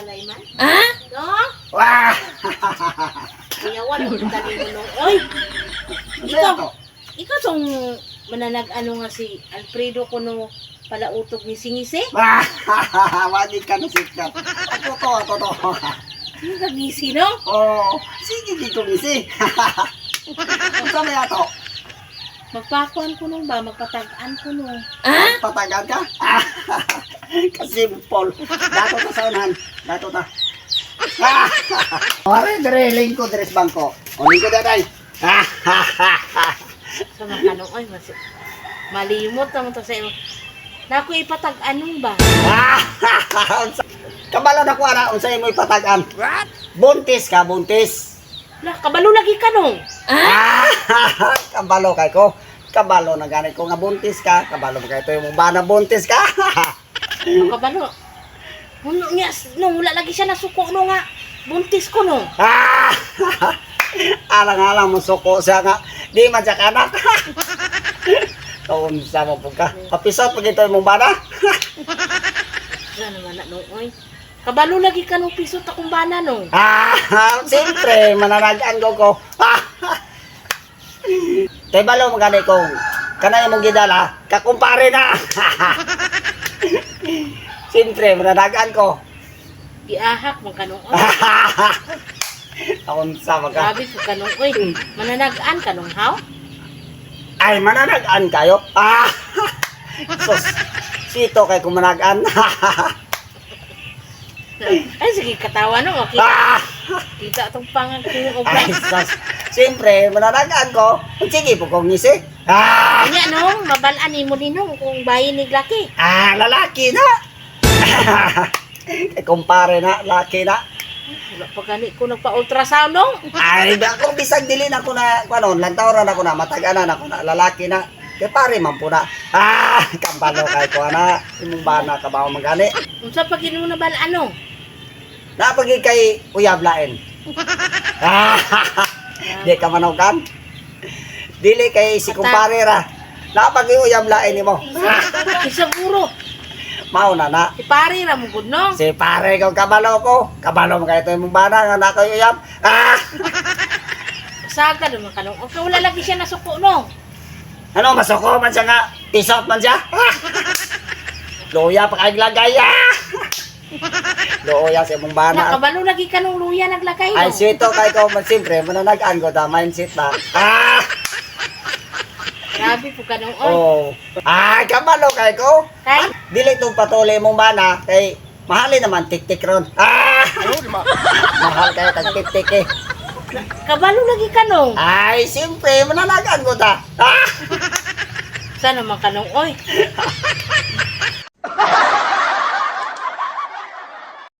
malayman? Ha? No? Wah! Iyawan mo dali mo no. Oy, Ikaw to. ikaw tong mananag-ano nga si Alfredo kuno palautog ni Singise? Wah! Wadi ka na sikat. Ako to. Ano kagisi no? Oh, sige dito misi. Unsa may ato? Magpakuan ko nung ba? Magpatagaan ko nung. Ha? Patagan ka? Kasimpol. Dato ta sa unahan. Dato ta. Ore, dire lingko deres bangko. O lingko daday. Sa mga kanong, ay, malimot naman to sa iyo. Naku ipatag anong ba? Kabalo na ko ana unsay mo ipatagan. Buntis ka, buntis. Lah, kabalo lagi ka nung. Kabalo kay ko. Kabalo na ganit ko nga buntis ka. Kabalo kay to yung bana buntis ka. Kabalo. Nung wala lagi siya nasuko no nga. Buntis ko no. Alang-alang mo suko siya nga. Di man siya kanak. Kaunsa mo po ka. Papisot pag ito yung bana. Wala naman na nung, oy. Kabalo lagi ka nung pisot akong bana no. Siyempre, mananagaan ko. Kay balo magani kong kanay mong gidala, kakumpare na. Siyempre, mananagaan ko. Giahak mo kanong, oy. Akong sama ka. Grabe po kanong, oy. Mananagaan ka nung haw? Ay, mananagaan kayo? Sus, sito kay kumanagaan. Ay, sige, katawa no. Okay. Kita itong pangang kong Ay, obra. sus. Siyempre, mananagaan ko. Sige po kong ngisi. Kanya no, mabalaan ni mo din no, kung bayi ni Glaki. Lalaki na. Kay kumpare na, laki na. Wala pa gani ko nagpa-ultrasound no. Ay, ako bisag dilin ako na, ano, lantawran ako na, mataganan ako na, lalaki na. Kaya pare man po na. Kambalo kay ko na. Imong bana ka ba magani? Unsa pa gid mo na balaan no? Napagi kay uyab lain. Di ka manokan. Dili kay si kumpare ra. Napagi uyab lain nimo. Siguro. Mao na na. Si pare ra mo gud no. Si pare kang kabalo ko. Kabalo mo kay ito imong bana nga na kay uyab. Saga naman kanong. Okay, wala lagi siya nasuko no. Ano, masoko man siya nga. Tisot man siya. Luya pa kay lagay. Luya sa imong bana. Nakabalo lagi ka nung luya naglagay no. Ay, sito kay ko, siyempre, mananagaan ko, mindset na. Grabe po kanong oy. Oh. Kabalo kay ko. Kay Dili itong patuloy mong bana, kay mahalin naman, tik-tik ron. Mahal kayo, tag-tik-tik eh. kabalo lagi ka nung. Ay, siyempre, mananagaan ko ta. Sana man kanong oy.